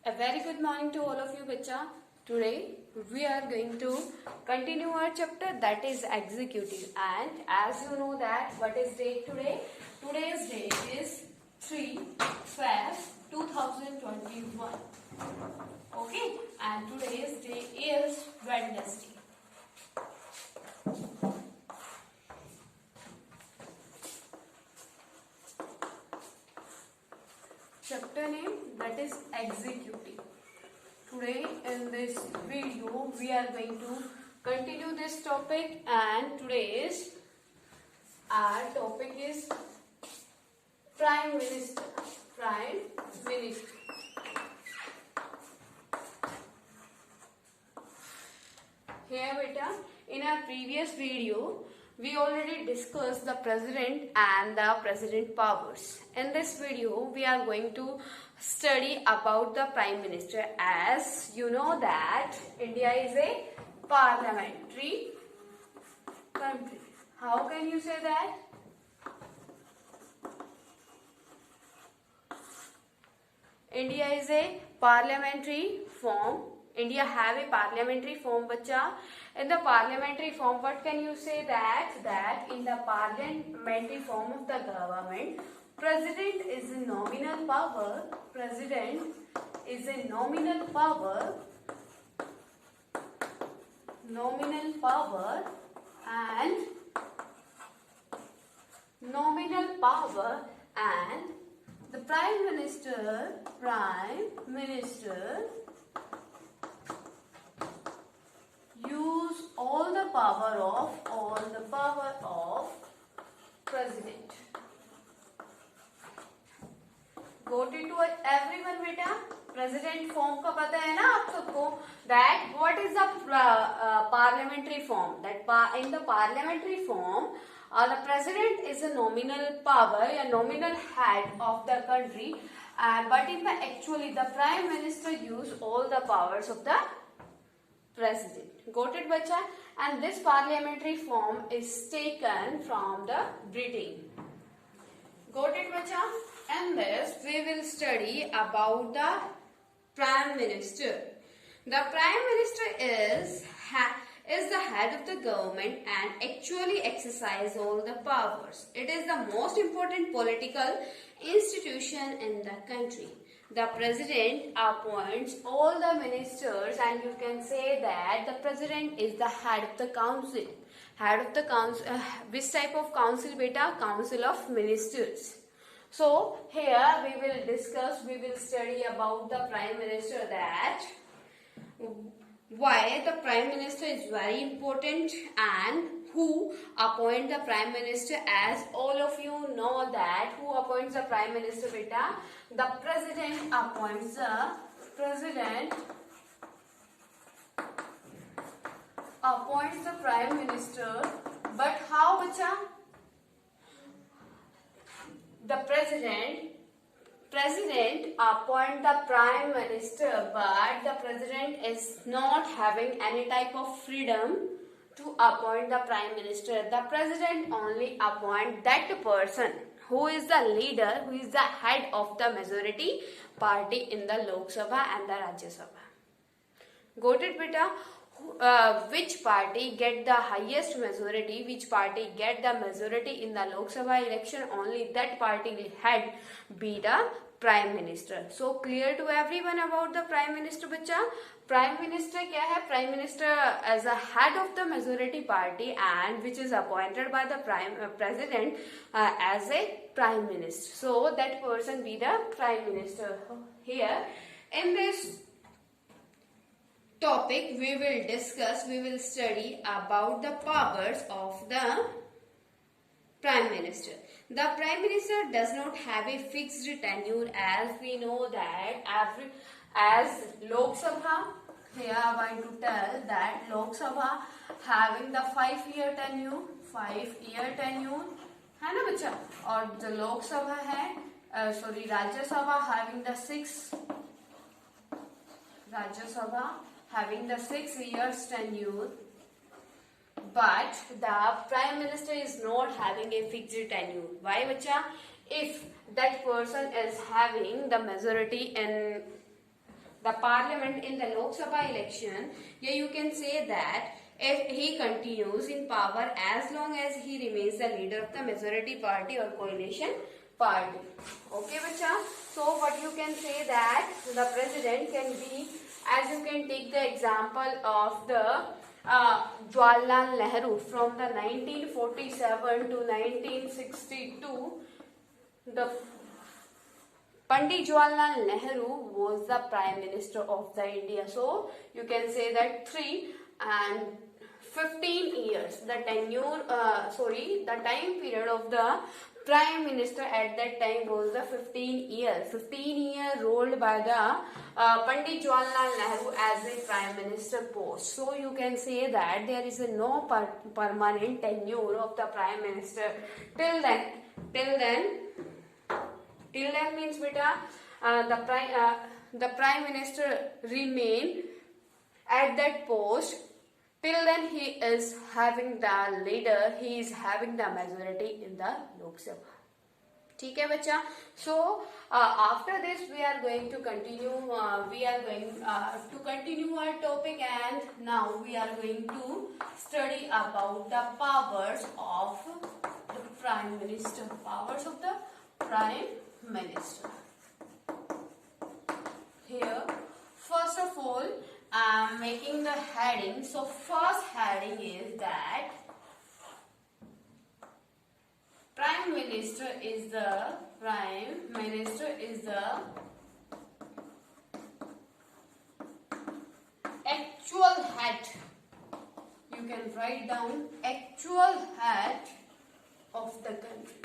A very good morning to all of you, bacha. Today we are going to continue our chapter, that is executive. And as you know that what is date today? Today's date is 3 Feb 2021. Okay, and today's day is Wednesday. Chapter name, that is executive. Today in this video we are going to continue this topic, and today's our topic is Prime Minister. Prime Minister. Here beta, in our previous video we already discussed the president and the president powers. In this video we are going to study about the prime minister. As you know that India is a parliamentary country. How can you say that? India is a parliamentary form. India have a parliamentary form, bacha. In the parliamentary form, what can you say that in the parliamentary form of the government, president is a nominal power. President is a nominal power. Nominal power and the prime minister use all the power of president. Got it to everyone beta? President form का पता है ना आप सबको? That what is the parliamentary form? That in the parliamentary form, the president is a nominal power, a nominal head of the country, but in the actually the prime minister use all the powers of the president. Got it, bacha? And this parliamentary form is taken from the Britain. Got it, bacha? And this we will study about the prime minister. The prime minister is the head of the government and actually exercise all the powers. It is the most important political institution in the country. The president appoints all the ministers, and you can say that the president is the head of the council. Head of the council, which type of council beta? Council of ministers. So here we will study about the prime minister, that why the prime minister is very important and who appoint the prime minister. As all of you know that who appoints the prime minister beta? The president appoints the prime minister. But how, bacha? The president appoint the prime minister, but the president is not having any type of freedom to appoint the prime minister. The president only appoint that person who is the leader, who is the head of the majority party in the Lok Sabha and the Rajya Sabha. Got it, beta? Which party get the highest majority, which party get the majority in the Lok Sabha election, only that party will head be the prime minister. So clear to everyone about the prime minister, bacha? Prime minister क्या है? Prime minister as a head of the majority party and which is appointed by the president as a prime minister. So that person be the prime minister. Here in this topic we will study about the powers of the prime minister. The prime minister does not have a fixed tenure, as we know that as Lok Sabha. Here I want to tell that Lok Sabha having the 5-year tenure, है ना बच्चा? और जो लोक सभा है राज्य सभा having the 6 years tenure, but the prime minister is not having a fixed tenure. Why, bacha? If that person is having the majority in the parliament in the Lok Sabha election, here you can say that if he continues in power as long as he remains the leader of the majority party or coalition party. Okay, bacha. So what you can say that the president can be, as you can take the example of the Jawaharlal Nehru from the 1947 to 1962. The Pandit Jawaharlal Nehru was the Prime Minister of the India. So you can say that 3 and 15 years, the tenure, the time period of the Prime Minister at that time was the 15 years. 15 years ruled by the Pandit Jawaharlal Nehru as a Prime Minister post. So you can say that there is no permanent tenure of the Prime Minister till then. Till then means beta the prime minister remain at that post till then he is having the leader, he is having the majority in the Lok Sabha. ठीक है बच्चा. So after this we are going to continue our topic, and now we are going to study about the powers of the prime minister. Powers of the prime minister. Here, first of all, I am making the heading. So first heading is that Prime Minister is the actual head. You can write down actual head of the country.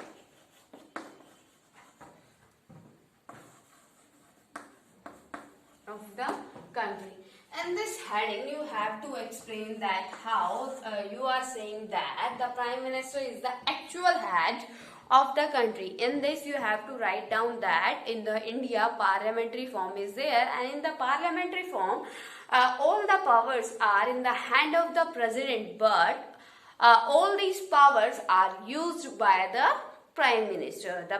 Of the country. And this heading you have to explain that how you are saying that the Prime Minister is the actual head of the country. In this you have to write down that in the India parliamentary form is there, and in the parliamentary form all the powers are in the hand of the president, but all these powers are used by the Prime Minister. The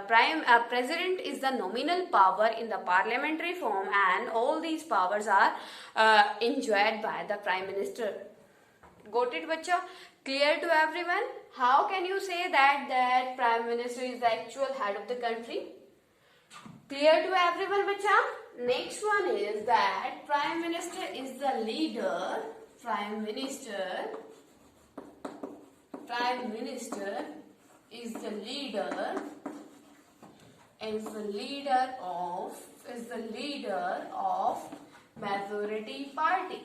President is the nominal power in the parliamentary form, and all these powers are enjoyed by the Prime Minister. Got it, bacha? Clear to everyone? How can you say that Prime Minister is the actual head of the country? Clear to everyone, bacha? Next one is that Prime Minister is the leader. Prime Minister is the leader of majority party.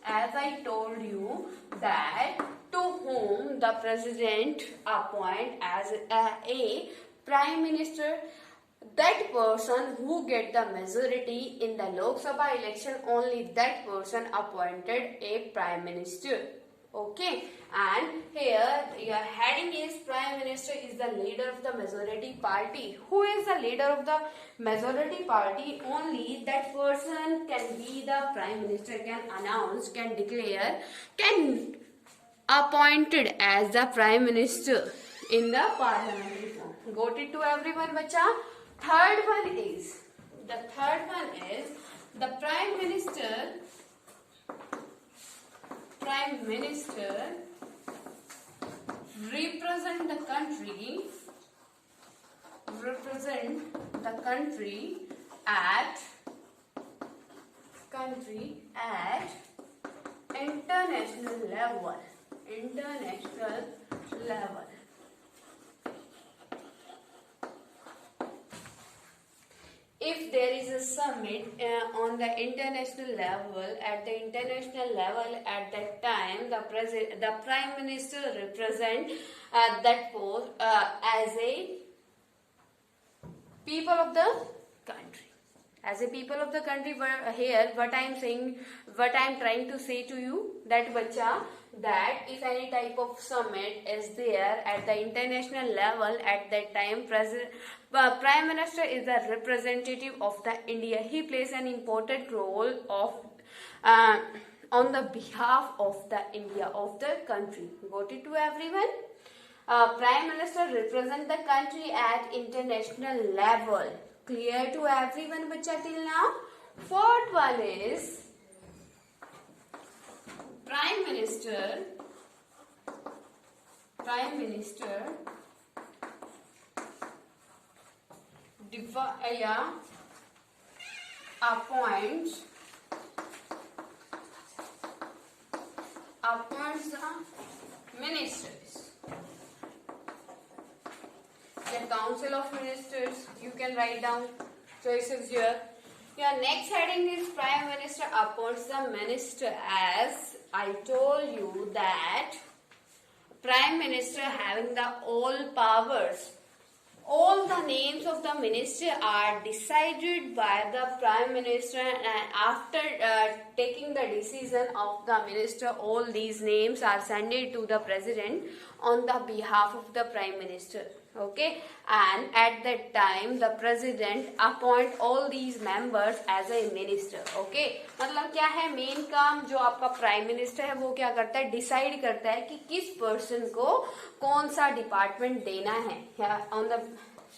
As I told you that to whom the president appoint as a prime minister, that person who get the majority in the Lok Sabha election, only that person appointed a prime minister. Okay, and here your heading is Prime Minister is the leader of the majority party. Who is the leader of the majority party? Only that person can be the Prime Minister, can announce, can declare, can appointed as the Prime Minister in the parliamentary form. Got it to everyone, bacha? Third one is the Prime Minister represent the country at international level. If there is a summit on the international level, at that time, the Prime Minister represent that post as a people of the country. As a people of the country, here what I am trying to say to you, that bacha, that if any type of summit is there at the international level, at that time Prime Minister is the representative of the India. He plays an important role of on the behalf of the India, of the country. Got it to everyone? Prime Minister represent the country at international level. Clear to everyone bacha till now? Fourth one is Prime Minister appoints the ministers. The Council of Ministers, you can write down choices here. Your next heading is Prime Minister appoints the minister. As I told you that Prime Minister having the all powers. All the names of the minister are decided by the Prime Minister, and after taking the decision of the minister, all these names are sent to the President on the behalf of the Prime Minister. Okay, and at that time the President appoint all these members as a minister. Okay, मतलब क्या है, main काम जो आपका prime minister है वो क्या करता है, डिसाइड करता है कि किस पर्सन को कौन सा डिपार्टमेंट देना है. On the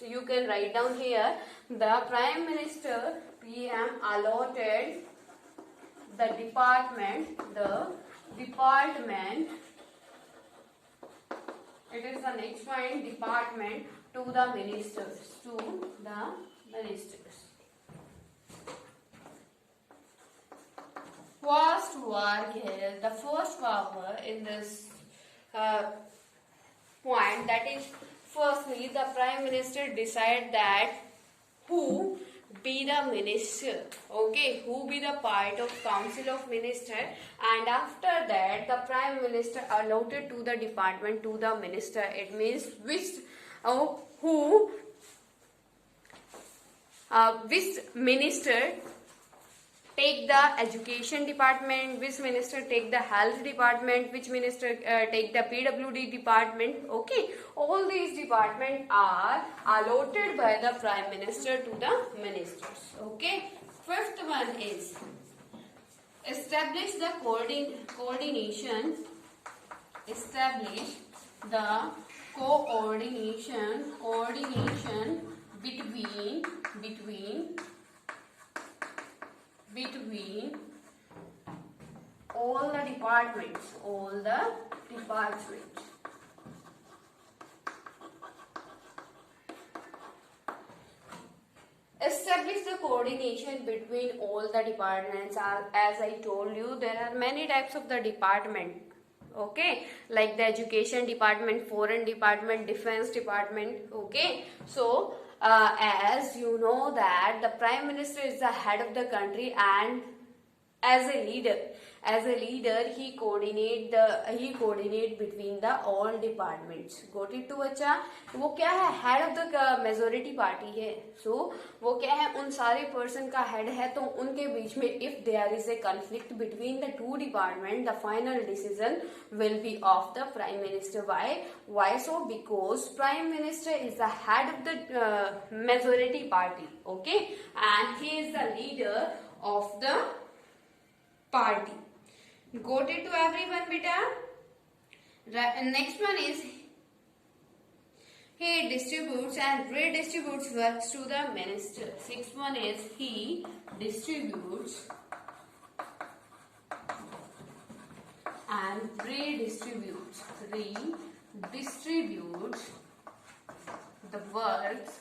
you can write down here the Prime Minister PM allotted the department it is the next point, department to the ministers. First work here, the first power in this point, that is firstly the Prime Minister decide that who be the minister. Okay, who be the part of Council of Minister, and after that the Prime Minister allotted to the department to the minister. It means which minister take the education department, which minister take the health department, which minister take the PWD department. Okay, all these departments are allotted by the Prime Minister to the ministers. Okay, fifth one is establish the coordination between all the departments. Establish the coordination between all the departments. As I told you, there are many types of the department. Okay, like the education department, foreign department, defense department. Okay, so as you know that the Prime Minister is the head of the country, and as a leader he coordinate between the all departments. Got it to बच्चा? वो क्या है, head of the majority party है. So वो क्या है, उन सारे person का head है, तो उनके बीच में if there is a conflict between the two departments, the final decision will be of the Prime Minister. Why so? Because Prime Minister is the head of the majority party. Okay, and he is the leader of the party. Got it to everyone, beta? Next one is he distributes and redistributes works to the minister. Sixth one is he distributes and redistributes the works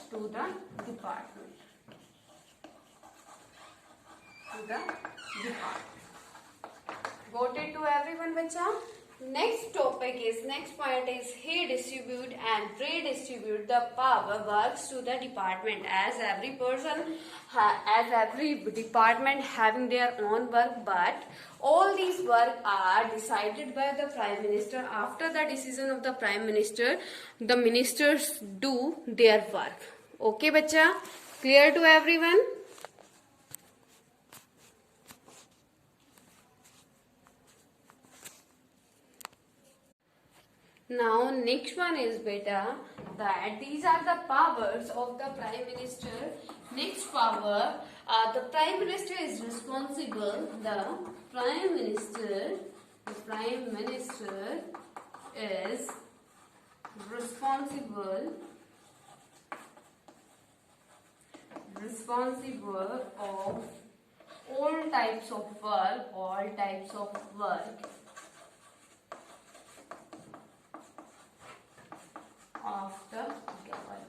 to the department. Got it to everyone, bacha? Next point is he distribute and redistribute the power works to the department. As every department having their own work, but all these work are decided by the Prime Minister. After the decision of the Prime Minister, the ministers do their work. Okay, bacha? Clear to everyone? Now next one is beta, that these are the powers of the Prime Minister. Next power, the Prime Minister is responsible. The Prime Minister is responsible responsible of all types of work of the government.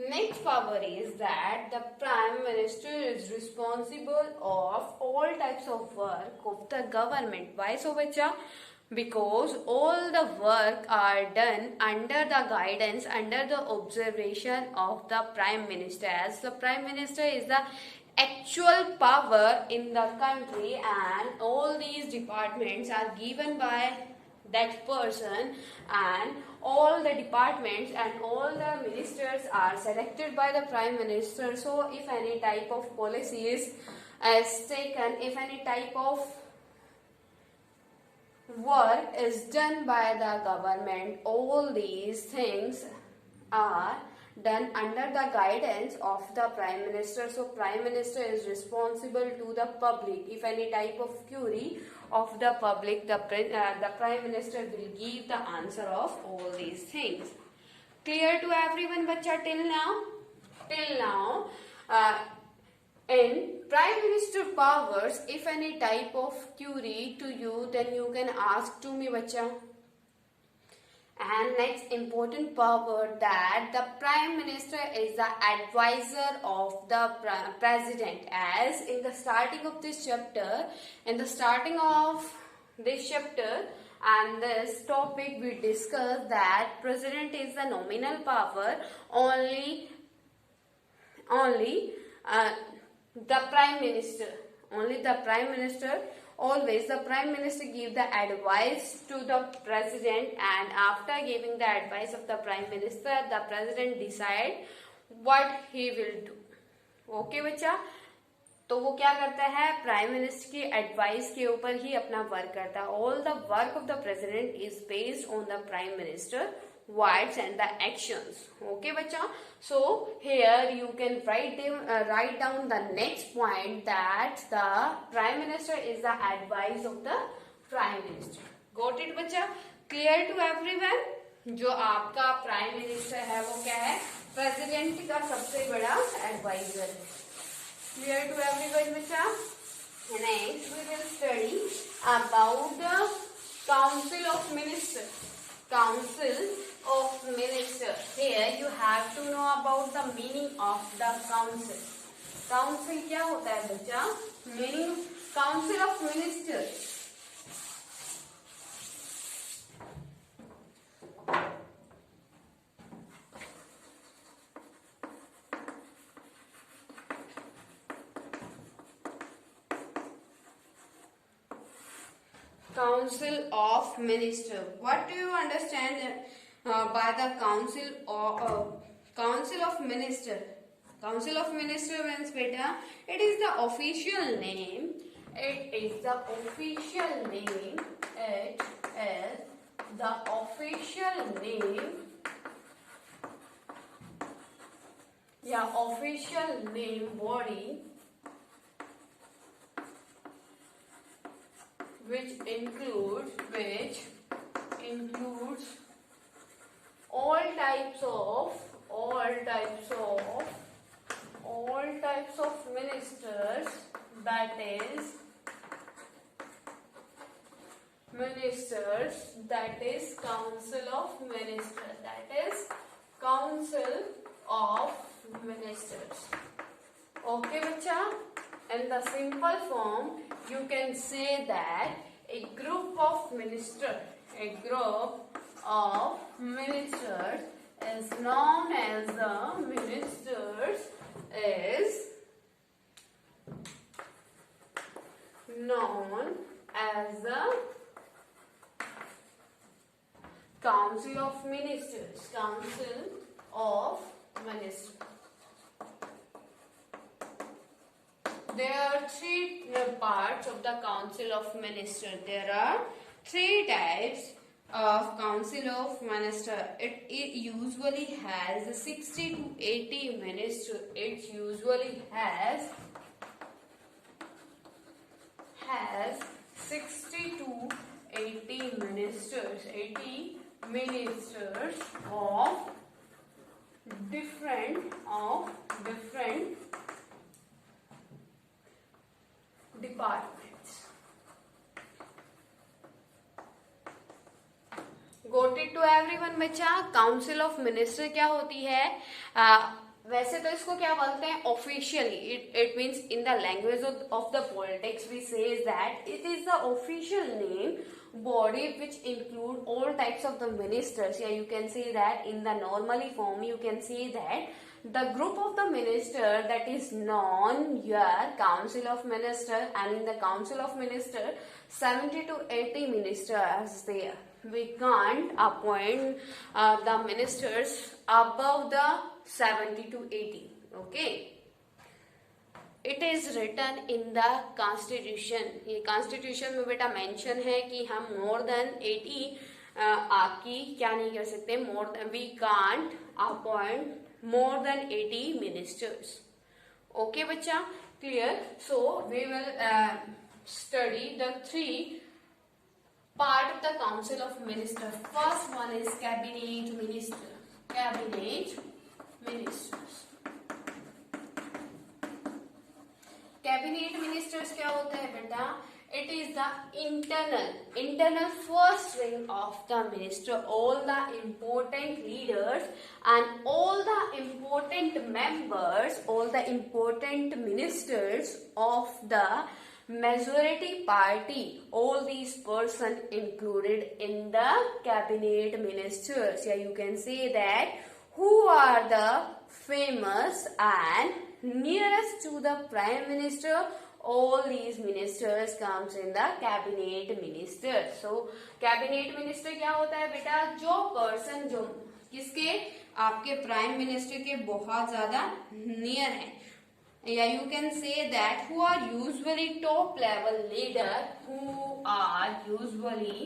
Next power is that the Prime Minister is responsible of all types of work of the government. Why so, bacha? Because all the work are done under the guidance, under the observation of the Prime Minister. As the Prime Minister is the actual power in the country, and all these departments are given by that person, and all the departments and all the ministers are selected by the Prime Minister. So if any type of policy is taken, if any type of work is done by the government, all these things are done under the guidance of the Prime Minister. So Prime Minister is responsible to the public. If any type of query of the public, the Prime Minister will give the answer of all these things. Clear to everyone, bacha, till now? Till now, in Prime Minister powers, if any type of query to you, then you can ask to me, bacha. And next important power, that the Prime Minister is the advisor of the President. As in the starting of this chapter, and this topic, we discussed that President is the nominal power, only the Prime Minister. Always the Prime Minister give the advice to the President, and after giving the advice of the Prime Minister, the President decide what he will do. Okay बच्चा, तो वो क्या करता है, prime minister की advice के ऊपर ही अपना वर्क करता है. All the work of the president is based on the prime minister words and the actions. Okay bacha, so here you can write down the next point, that the Prime Minister is the advice of the Prime Minister. Got it bacha? Clear to everyone? जो आपका prime minister है वो क्या है, president का सबसे बड़ा adviser है. Clear to everyone bacha? Next we will study about the Council of Ministers. Council of Ministers. Here you have to know about the meaning of the council. Council क्या होता है बच्चा? Meaning Council of Ministers. Council of Minister. What do you understand by the Council of Minister? Council of Minister means beta, it is the official name. It is the official name. It is the official name. Yeah, official name body which includes all types of ministers, that is Council of Ministers. That is Council of Ministers. Okay bacha, in the simple form you can say that a group of ministers is known as the ministers, is known as the Council of Ministers. Council of Ministers. There are three parts of the Council of Ministers. There are three types of Council of Ministers. It usually has 60 to 80 ministers. It usually has 60 to 80 ministers. 80 ministers of different departments. Got it to everyone बच्चा. Council of minister क्या होती है? वैसे तो इसको क्या बोलते हैं officially, it means in the language of the politics we says that it is the official name body which include all types of the ministers. Yeah, you can say that in the normally form you can say that the group of the minister that is known here council of minister, and in the council of minister 70 to 80 ministers there. We can't appoint the ministers above the 70 to 80. Okay, it is written in the constitution. ये constitution में बेटा mention है कि हम मोर than 80 आपकी क्या नहीं कर सकते, more than we can't appoint more than 80 ministers. Okay बच्चा, clear. So we will study the 3 part of the council of minister. First one is cabinet minister. Cabinet ministers. Cabinet ministers क्या होता है बेटा? It is the internal first wing of the minister. All the important leaders and all the important members, all the important ministers of the majority party, all these person included in the cabinet ministers. Yeah, you can say that who are the famous and nearest to the prime minister, all these ministers comes in the cabinet minister. So cabinet minister क्या होता है बेटा? जो person जो किसके, आपके prime minister के बहुत ज्यादा नियर है. Yeah, you can say that who are usually top level leader, who are usually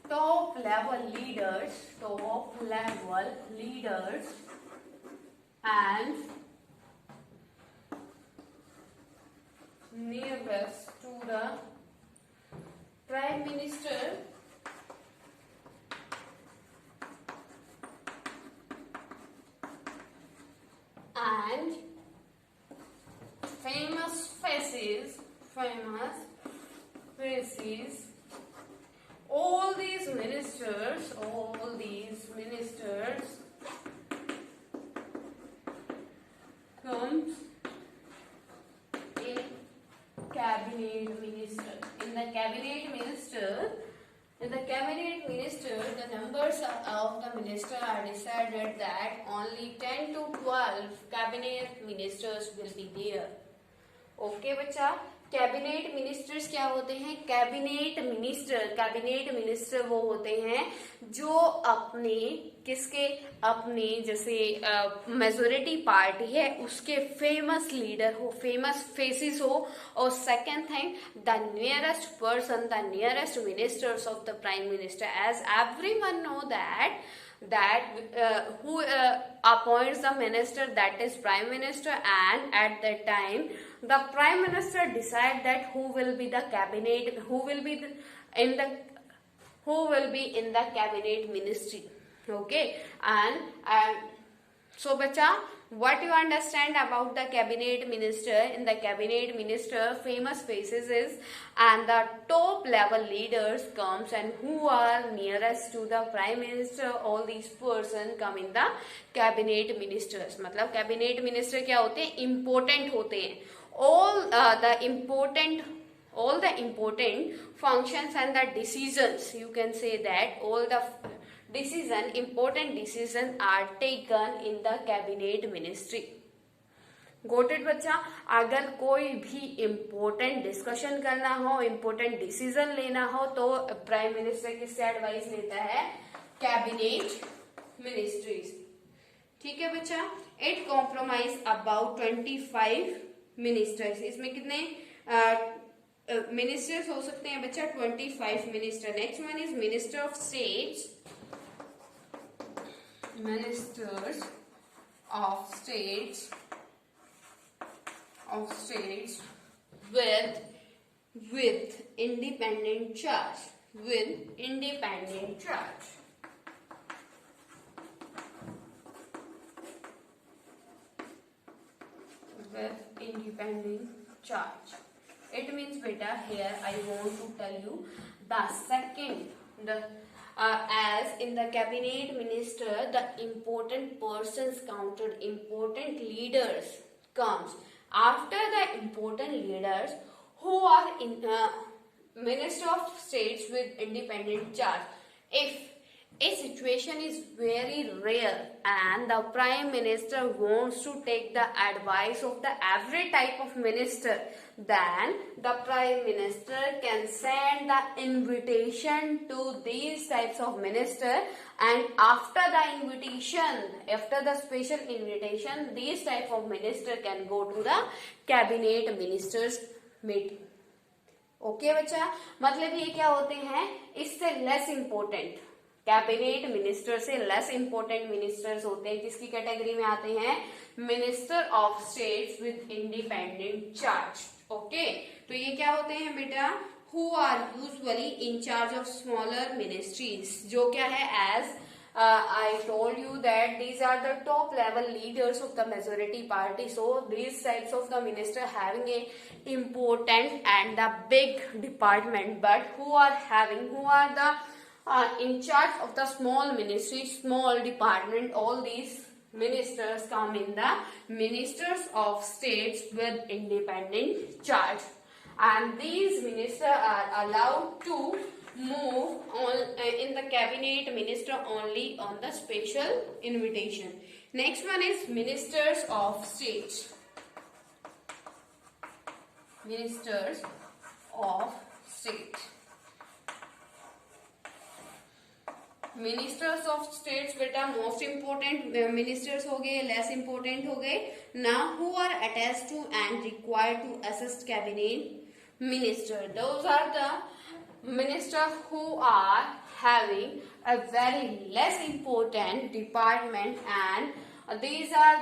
top level leaders and nearest to the prime minister and famous faces, all these ministers comes in cabinet minister. In the cabinet minister, the numbers of the minister are decided that only 10 to 12 cabinet ministers will be there. Okay बच्चा, cabinet ministers क्या होते हैं? Cabinet minister वो होते हैं जो अपने किसके, अपने जैसे मेजोरिटी पार्टी है उसके फेमस लीडर हो, फेमस फेसेस हो. और second thing, the nearest person, the nearest ministers of the prime minister. As everyone know that who appoints the minister, that is prime minister, and at that time the prime minister decide that who will be the cabinet, who will be in the cabinet ministry. Okay, and so bacha, what you understand about the cabinet minister? In the cabinet minister, famous faces is and the top level leaders comes, and who are nearest to the prime minister, all these person come in the cabinet ministers. मतलब cabinet minister क्या होते हैं? Important होते हैं. All the important functions and the decisions, you can say that all the important decisions are taken in the cabinet ministry. Got it बच्चा? अगर कोई भी इम्पोर्टेंट डिस्कशन करना हो, इम्पोर्टेंट डिसीजन लेना हो तो प्राइम मिनिस्टर किससे एडवाइस लेता है? Cabinet ministries. ठीक है बच्चा. It compromise about 25 ministers. इसमें कितने मिनिस्टर्स हो सकते हैं बच्चा? 25 minister. Next one is minister of states. Ministers of states with with independent charge. With independent charge. With independent charge. It means beta here I want to tell you the second, as in the cabinet minister, the important persons counted, important leaders comes after the important leaders who are in minister of states with independent charge. If a situation is very rare and the prime minister wants to take the advice of the every type of minister, then the prime minister can send the invitation to these types of minister, and after the invitation, after the special invitation, these type of minister can go to the cabinet ministers meeting. Okay बच्चा, मतलब ये क्या होते हैं, इससे less important cabinet minister से less important ministers होते हैं, किसकी कैटेगरी में आते हैं, minister of states with independent charge. Okay, तो ये क्या होते हैं बेटा, who are usually in charge of smaller ministries, जो क्या है, as I told you that these are the top level leaders of the majority party. So these types of the minister having a important and the big department, but who are the in charge of the small ministry, small department. All these ministers come in the ministers of states with independent charge, and these ministers are allowed to move on in the cabinet minister only on the special invitation. Next one is ministers of state. Ministers of state. Ministers of states बेटा most important ministers हो गए, less important हो गए. Now who are attached to and required to assist cabinet minister, those are the ministers who are having a very less important department, and these are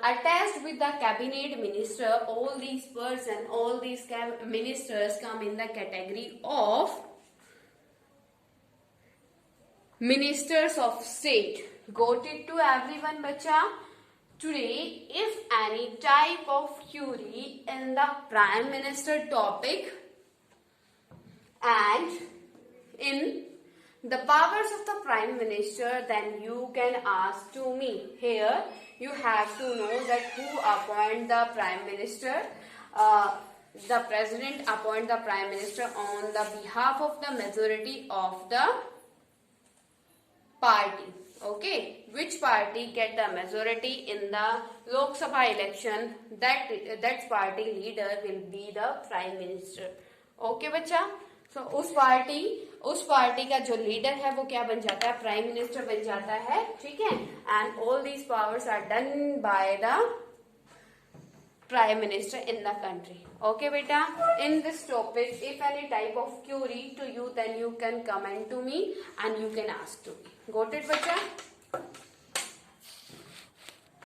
attached with the cabinet minister. All these ministers come in the category of ministers of state. Got it to everyone bacha? Today, if any type of query in the prime minister topic and in the powers of the prime minister, then you can ask to me. Here you have to know that who appoint the prime minister. The president appoint the prime minister on the behalf of the majority of the party. Okay, which party get the majority in the Lok Sabha election, that party leader will be the prime minister. Okay बच्चा, so उस party का जो leader है वो क्या बन जाता है, प्राइम मिनिस्टर बन जाता है. ठीक है, and all these powers are done by the prime minister in the country. Okay बेटा, in this topic if any type of query to you, then you can comment to me and you can ask to me. Got it बच्चा?